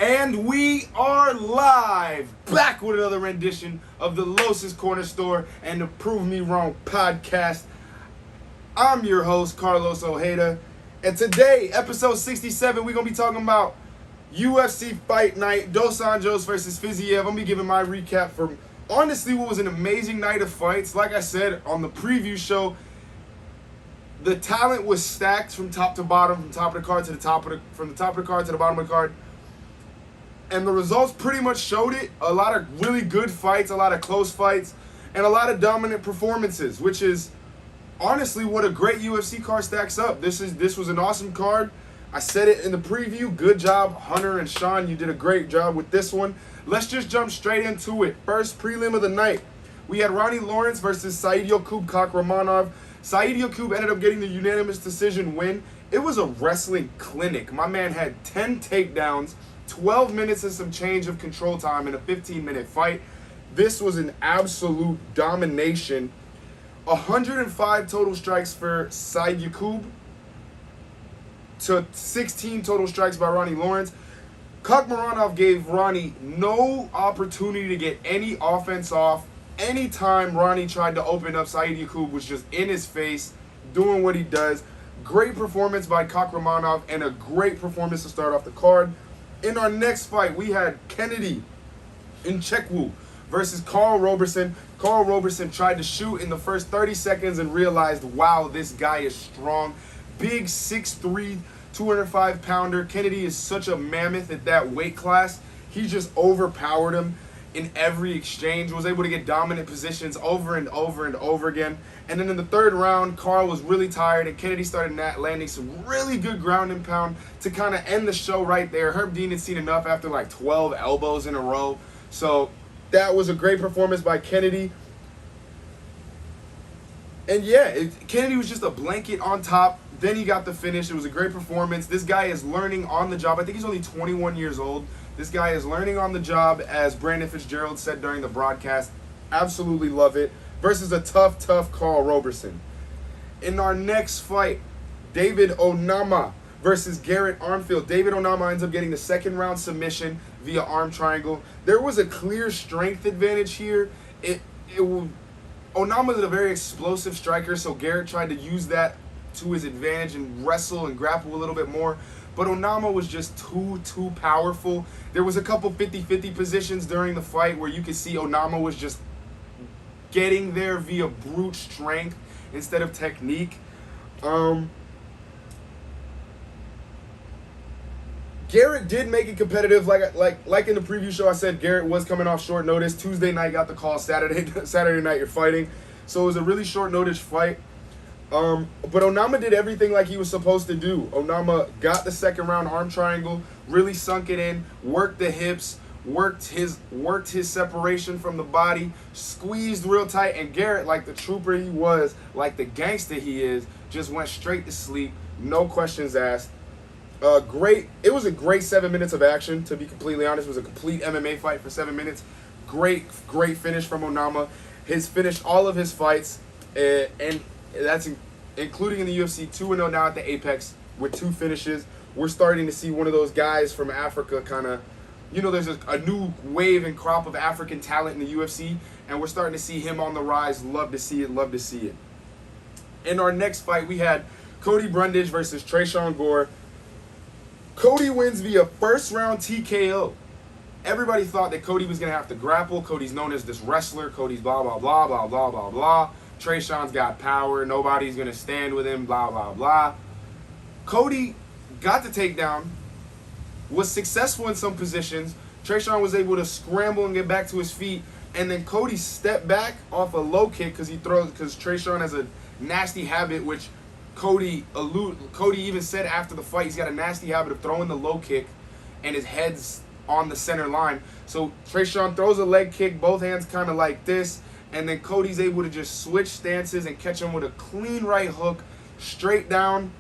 And we are live, back with another rendition of the Los's Corner Store and the Prove Me Wrong podcast. I'm your host, Carlos Ojeda, and today, episode 67, we're going to be talking about UFC Fightnight, Dos Anjos versus Fiziev. I'm going to be giving my recap for, honestly, what was an amazing night of fights. Like I said on the preview show, the talent was stacked from top to bottom, from top of the card to the top of the, from the top of the card to the bottom of the card. And the results pretty much showed it. A lot of really good fights, a lot of close fights, and a lot of dominant performances, which is honestly what a great UFC card stacks up. This was an awesome card. I said it in the preview. Good job, Hunter and Sean. You did a great job with this one. Let's just jump straight into it. First prelim of the night. We had Ronnie Lawrence versus Said Yakub Kakramanov. Said Yakub ended up getting the unanimous decision win. It was a wrestling clinic. My man had 10 takedowns, 12 minutes and some change of control time in a 15-minute fight. This was an absolute domination. 105 total strikes for Said Yakub to 16 total strikes by Ronnie Lawrence. Kakramanov gave Ronnie no opportunity to get any offense off. Anytime Ronnie tried to open up, Said Yakub was just in his face, doing what he does. Great performance by Kakramanov and a great performance to start off the card. In our next fight, we had Kennedy Nzechukwu versus Carl Roberson. Carl Roberson tried to shoot in the first 30 seconds and realized, wow, this guy is strong. Big 6'3", 205-pounder. Kennedy is such a mammoth at that weight class. He just overpowered him in every exchange, was able to get dominant positions over and over and over again. And then in the third round, Carl was really tired, and Kennedy started landing some really good ground and pound to kind of end the show right there. Herb Dean had seen enough after like 12 elbows in a row. So that was a great performance by Kennedy. And yeah, Kennedy was just a blanket on top. Then he got the finish. It was a great performance. This guy is learning on the job. I think he's only 21 years old. This guy is learning on the job, as Brandon Fitzgerald said during the broadcast. Absolutely love it. Versus a tough Carl Roberson. In our next fight, David Onama versus Garrett Armfield. David Onama ends up getting the second round submission via arm triangle. There was a clear strength advantage here. Onama is a very explosive striker, so Garrett tried to use that to his advantage and wrestle and grapple a little bit more. But Onama was just too powerful. There was a couple 50-50 positions during the fight where you could see Onama was just getting there via brute strength instead of technique. Garrett did make it competitive. Like in the preview show, I said Garrett was coming off short notice. Tuesday night got the call. Saturday night you're fighting. So it was a really short notice fight. But Onama did everything like he was supposed to do. Onama got the second round arm triangle, really sunk it in, worked the hips, worked his separation from the body, squeezed real tight, and Garrett, like the trooper he was, like the gangster he is, just went straight to sleep, no questions asked. It was a great 7 minutes of action, to be completely honest. It was a complete MMA fight for 7 minutes. Great finish from Onama. He's finished all of his fights, and that's including in the UFC, 2-0 now at the Apex with 2 finishes. We're starting to see one of those guys from Africa kind of, there's a new wave and crop of African talent in the UFC, and we're starting to see him on the rise. Love to see it. In our next fight, we had Cody Brundage versus Tresean Gore. Cody wins via first round TKO. Everybody thought that Cody was going to have to grapple. Cody's known as this wrestler. Cody's blah, blah, blah, blah, blah, blah, blah. Tresean's got power. Nobody's going to stand with him, blah, blah, blah. Cody got the takedown, was successful in some positions. Tresean was able to scramble and get back to his feet. And then Cody stepped back off a low kick because Tresean has a nasty habit, which Cody even said after the fight, he's got a nasty habit of throwing the low kick and his head's on the center line. So Tresean throws a leg kick, both hands kind of like this, and then Cody's able to just switch stances and catch him with a clean right hook, straight down,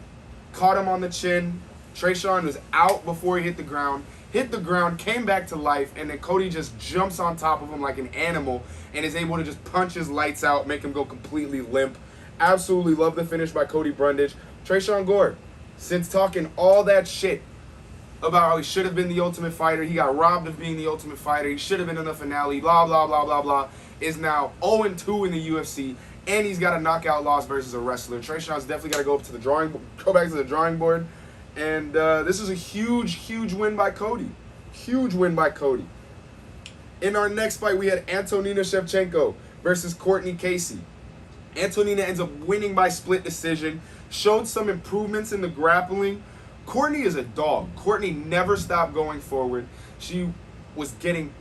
caught him on the chin. Tresean was out before he hit the ground, came back to life, and then Cody just jumps on top of him like an animal and is able to just punch his lights out, make him go completely limp. Absolutely love the finish by Cody Brundage. Tresean Gore, since talking all that shit about how he should have been the Ultimate Fighter. He got robbed of being the Ultimate Fighter. He should have been in the finale. Blah, blah, blah, blah, blah. Is now 0-2 in the UFC. And he's got a knockout loss versus a wrestler. Trayshawn's definitely got to go back to the drawing board. And this is a huge, huge win by Cody. Huge win by Cody. In our next fight, we had Antonina Shevchenko versus Courtney Casey. Antonina ends up winning by split decision. Showed some improvements in the grappling. Courtney is a dog. Courtney never stopped going forward. She was getting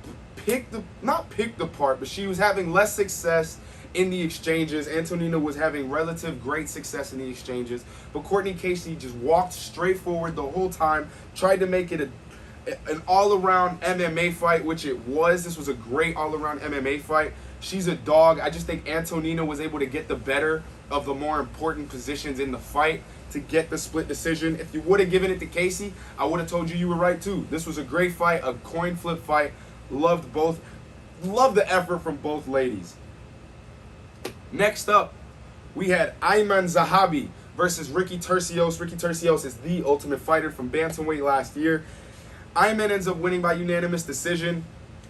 not picked apart, but she was having less success in the exchanges. Antonina was having relative great success in the exchanges, but Courtney Casey just walked straight forward the whole time, tried to make it an all-around MMA fight, which it was. This was a great all-around MMA fight. She's a dog. I just think Antonina was able to get the better of the more important positions in the fight to get the split decision. If you would have given it to Casey, I would have told you were right too. This was a great fight, a coin flip fight. Loved the effort from both ladies. Next up, we had Ayman Zahabi versus Ricky Turcios. Ricky Turcios is the Ultimate Fighter from bantamweight last year. Ayman ends up winning by unanimous decision.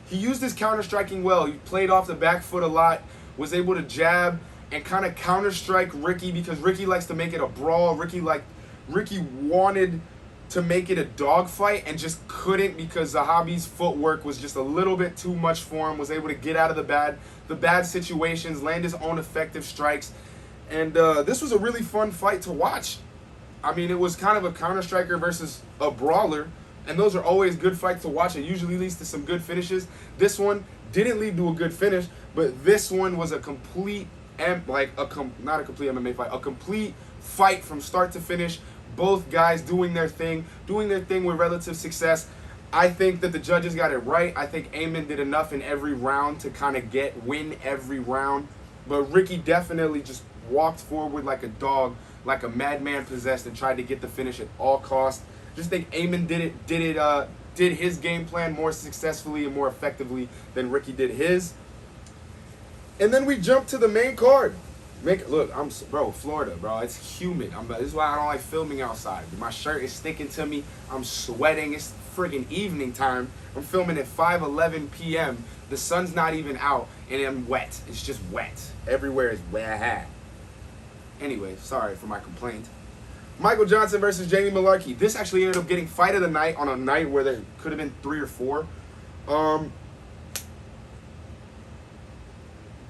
He used his counter-striking well. He played off the back foot a lot, was able to jab and kind of counter-strike Ricky because Ricky likes to make it a brawl. Ricky wanted to make it a dogfight and just couldn't because Zahabi's footwork was just a little bit too much for him. Was able to get out of the bad situations, land his own effective strikes. And this was a really fun fight to watch. I mean, it was kind of a counter-striker versus a brawler. And those are always good fights to watch. It usually leads to some good finishes. This one didn't lead to a good finish, but this one was a complete, not a complete MMA fight, a complete fight from start to finish. Both guys doing their thing with relative success. I think that the judges got it right. I think Ayman did enough in every round to kind of win every round. But Ricky definitely just walked forward like a dog, like a madman possessed, and tried to get the finish at all costs. Just think Ayman did his game plan more successfully and more effectively than Ricky did his. And then we jump to the main card. Florida, bro. It's humid. This is why I don't like filming outside. My shirt is sticking to me. I'm sweating. It's friggin' evening time. I'm filming at 5:11 p.m. The sun's not even out, and I'm wet. It's just wet. Everywhere is wet. Anyway, sorry for my complaint. Michael Johnson versus Jamie Mullarkey. This actually ended up getting fight of the night on a night where there could have been 3 or 4.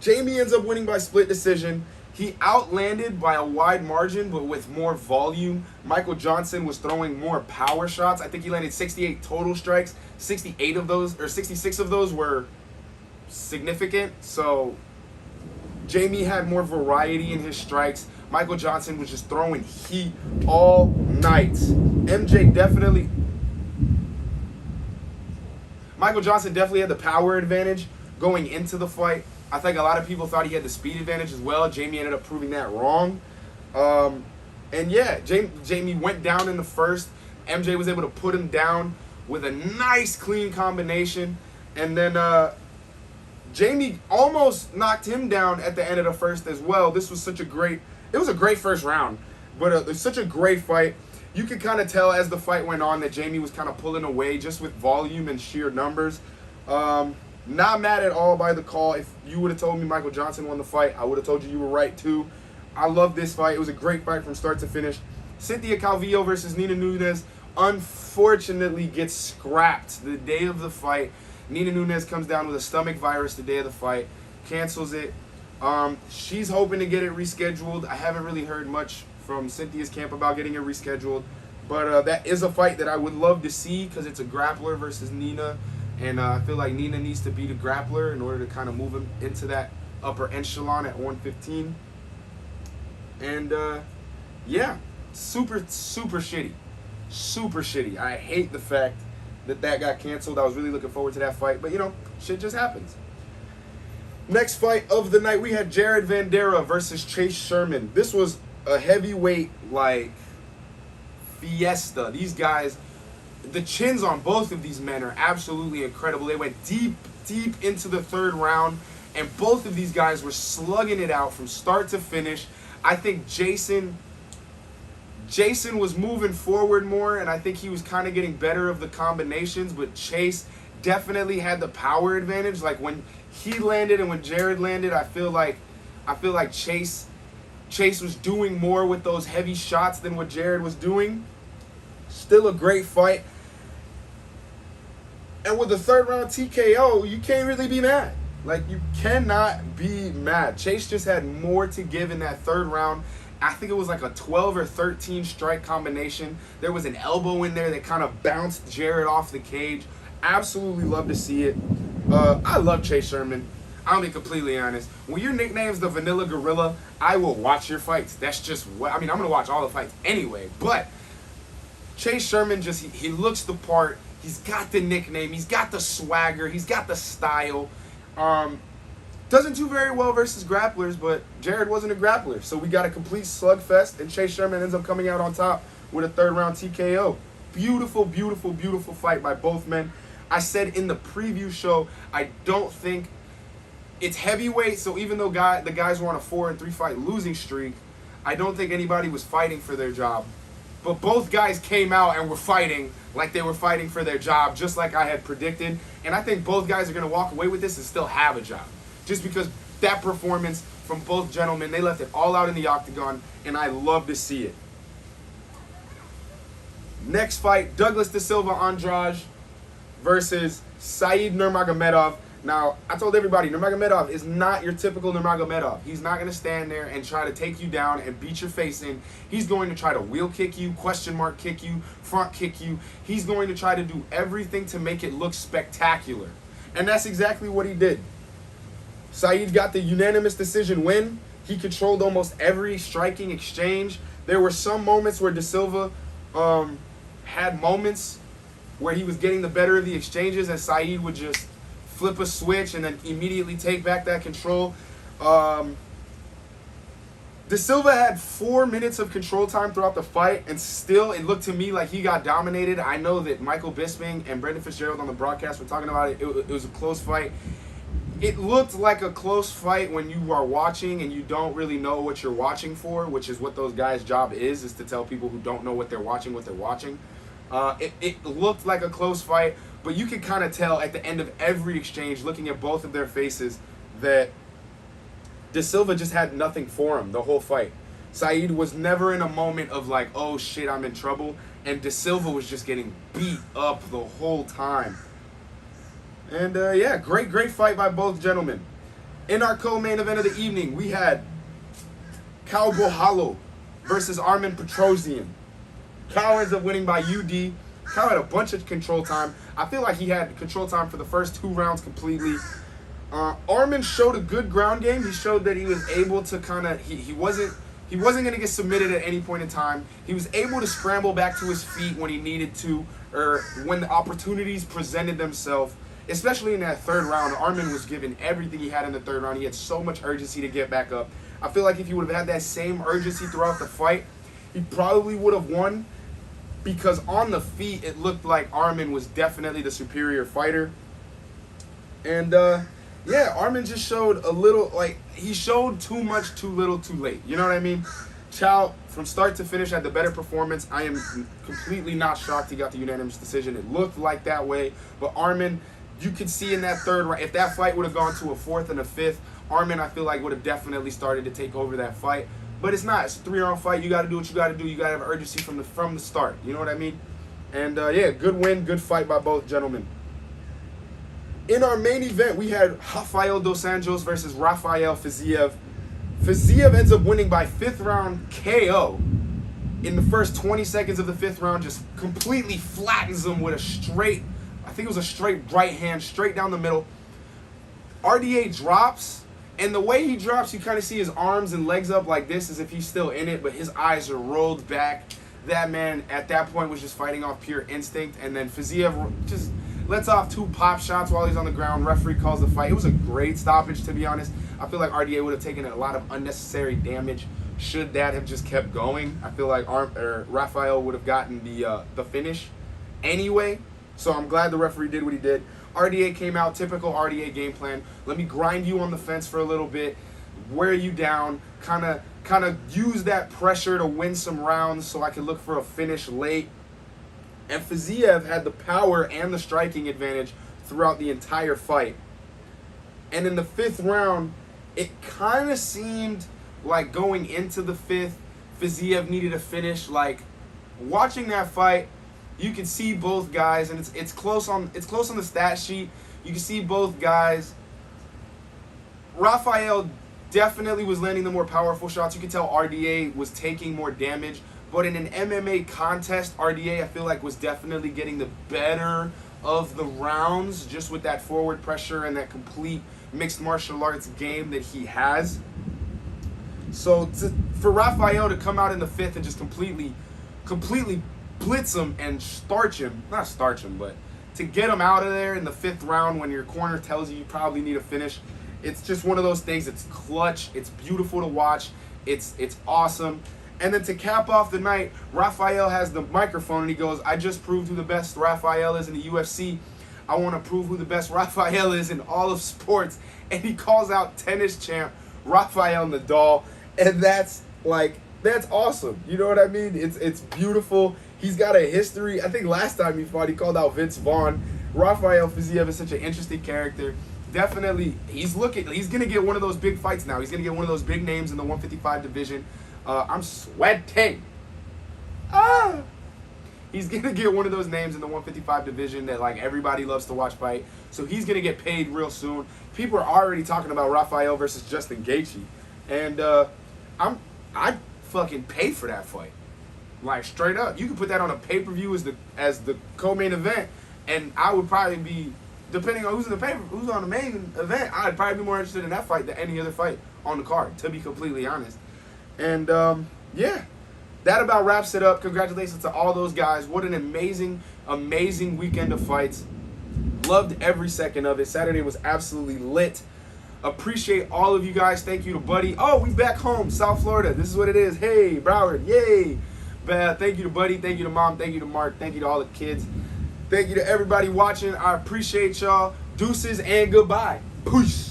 Jamie ends up winning by split decision. He outlanded by a wide margin, but with more volume. Michael Johnson was throwing more power shots. I think he landed 68 total strikes. 66 of those were significant. So Jamie had more variety in his strikes. Michael Johnson was just throwing heat all night. Michael Johnson definitely had the power advantage going into the fight. I think a lot of people thought he had the speed advantage as well. Jamie ended up proving that wrong. And yeah, Jamie went down in the first. MJ was able to put him down with a nice clean combination. And then Jamie almost knocked him down at the end of the first as well. This was it was a great first round, but it's such a great fight. You could kind of tell as the fight went on that Jamie was kind of pulling away just with volume and sheer numbers. Not mad at all by the call. If you would have told me Michael Johnson won the fight, I would have told you were right too. I love this fight. It was a great fight from start to finish. Cynthia Calvillo versus Nina Nunes unfortunately gets scrapped the day of the fight. Nina Nunes comes down with a stomach virus the day of the fight, cancels it. She's hoping to get it rescheduled. I haven't really heard much from Cynthia's camp about getting it rescheduled, but that is a fight that I would love to see because it's a grappler versus Nina, and I feel like Nina needs to beat a grappler in order to kind of move him into that upper echelon at 115. And yeah, super shitty. Super shitty. I hate the fact that got canceled. I was really looking forward to that fight, but shit just happens. Next fight of the night, we had Jared Vanderaa versus Chase Sherman. This was a heavyweight, fiesta. These guys, the chins on both of these men are absolutely incredible. They went deep into the third round, and both of these guys were slugging it out from start to finish. I think Jason Jason was moving forward more, and I think he was kind of getting better of the combinations, but Chase definitely had the power advantage. Like when he landed and when Jared landed, I feel like Chase was doing more with those heavy shots than what Jared was doing. Still a great fight. And with the third round TKO, you can't really be mad. Like, you cannot be mad. Chase just had more to give in that third round. I think it was like a 12 or 13 strike combination. There was an elbow in there that kind of bounced Jared off the cage. Absolutely love to see it. I love Chase Sherman. I'll be completely honest. When your nickname's the Vanilla Gorilla, I will watch your fights. That's just what, I'm going to watch all the fights anyway. But Chase Sherman just, he looks the part. He's got the nickname. He's got the swagger. He's got the style. Doesn't do very well versus grapplers, but Jared wasn't a grappler. So we got a complete slugfest, and Chase Sherman ends up coming out on top with a third round TKO. Beautiful, beautiful, beautiful fight by both men. I said in the preview show, I don't think it's heavyweight, so even though the guys were on a 4-3 fight losing streak, I don't think anybody was fighting for their job. But both guys came out and were fighting like they were fighting for their job, just like I had predicted. And I think both guys are going to walk away with this and still have a job. Just because that performance from both gentlemen, they left it all out in the octagon, and I love to see it. Next fight, Douglas Da Silva Andrade versus Said Nurmagomedov. Now, I told everybody, Nurmagomedov is not your typical Nurmagomedov. He's not going to stand there and try to take you down and beat your face in. He's going to try to wheel kick you, question mark kick you, front kick you. He's going to try to do everything to make it look spectacular. And that's exactly what he did. Said got the unanimous decision win. He controlled almost every striking exchange. There were some moments where Da Silva had moments where he was getting the better of the exchanges, and Said would just flip a switch and then immediately take back that control. Da Silva had 4 minutes of control time throughout the fight, and still it looked to me like he got dominated. I know that Michael Bisping and Brendan Fitzgerald on the broadcast were talking about it. It was a close fight. It looked like a close fight when you are watching and you don't really know what you're watching for, which is what those guys' job is to tell people who don't know what they're watching what they're watching. It looked like a close fight, but you could kind of tell at the end of every exchange, looking at both of their faces, that Da Silva just had nothing for him the whole fight. Said was never in a moment of like, oh shit, I'm in trouble, and Da Silva was just getting beat up the whole time. And yeah, great fight by both gentlemen. In our co-main event of the evening, we had Cal Bohalo versus Armen Petrosyan. Cal ends up winning by UD. Cal had a bunch of control time. I feel like he had control time for the first 2 rounds completely. Armen showed a good ground game. He showed that he was able to kind of, he wasn't going to get submitted at any point in time. He was able to scramble back to his feet when he needed to, or when the opportunities presented themselves. Especially in that third round, Armen was given everything he had in the third round. He had so much urgency to get back up. I feel like if he would have had that same urgency throughout the fight, he probably would have won, because on the feet, it looked like Armen was definitely the superior fighter. And yeah, Armen just showed a little, like, he showed too much, too little, too late. You know what I mean? Chow, from start to finish, had the better performance. I am completely not shocked he got the unanimous decision. It looked like that way, but Armen, you could see in that third round, if that fight would have gone to a 4th and a 5th, Armen, I feel like, would have definitely started to take over that fight. But it's not. It's a 3-round fight. You got to do what you got to do. You got to have urgency from the start. You know what I mean? And yeah, good win, good fight by both gentlemen. In our main event, we had Rafael Dos Anjos versus Rafael Fiziev. Fiziev ends up winning by 5th round KO. In the first 20 seconds of the 5th round, just completely flattens him with a straight, I think it was a straight right hand, straight down the middle. RDA drops, and the way he drops, you kind of see his arms and legs up like this as if he's still in it, but his eyes are rolled back. That man, at that point, was just fighting off pure instinct, and then Fiziev just lets off 2 pop shots while he's on the ground. Referee calls the fight. It was a great stoppage, to be honest. I feel like RDA would have taken a lot of unnecessary damage should that have just kept going. I feel like Rafael would have gotten the finish anyway. So I'm glad the referee did what he did. RDA came out, typical RDA game plan. Let me grind you on the fence for a little bit, wear you down, kind of kind of use that pressure to win some rounds so I could look for a finish late. And Fiziev had the power and the striking advantage throughout the entire fight. And in the 5th round, it kind of seemed like going into the 5th, Fiziev needed a finish. Like, watching that fight, you can see both guys, and it's close on the stat sheet. You can see both guys. Rafael definitely was landing the more powerful shots. You can tell RDA was taking more damage. But in an MMA contest, RDA, I feel like, was definitely getting the better of the rounds, just with that forward pressure and that complete mixed martial arts game that he has. So for Rafael to come out in the 5th and just completely blitz him and not starch him, but to get him out of there in the 5th round when your corner tells you probably need a finish, it's just one of those things. It's clutch. It's beautiful to watch. It's awesome. And then to cap off the night, Rafael has the microphone and he goes, "I just proved who the best Rafael is in the UFC. I want to prove who the best Rafael is in all of sports." And he calls out tennis champ Rafael Nadal. And that's awesome. You know what I mean? It's beautiful. He's got a history. I think last time he fought, he called out Vince Vaughn. Rafael Fiziev is such an interesting character. Definitely, he's going to get one of those big fights now. He's going to get one of those big names in the 155 division. I'm sweating. He's going to get one of those names in the 155 division that, like, everybody loves to watch fight. So he's going to get paid real soon. People are already talking about Rafael versus Justin Gaethje. And I'd fucking pay for that fight. Like, straight up. You could put that on a pay-per-view as the co-main event, and I would probably be, depending on who's on the main event, I'd probably be more interested in that fight than any other fight on the card, to be completely honest. And yeah, that about wraps it up. Congratulations to all those guys. What an amazing, amazing weekend of fights. Loved every second of it. Saturday was absolutely lit. Appreciate all of you guys. Thank you to Buddy. Oh, we back home, South Florida. This is what it is. Hey, Broward. Yay. Thank you to Buddy. Thank you to Mom. Thank you to Mark. Thank you to all the kids. Thank you to everybody watching. I appreciate y'all. Deuces and goodbye. Peace.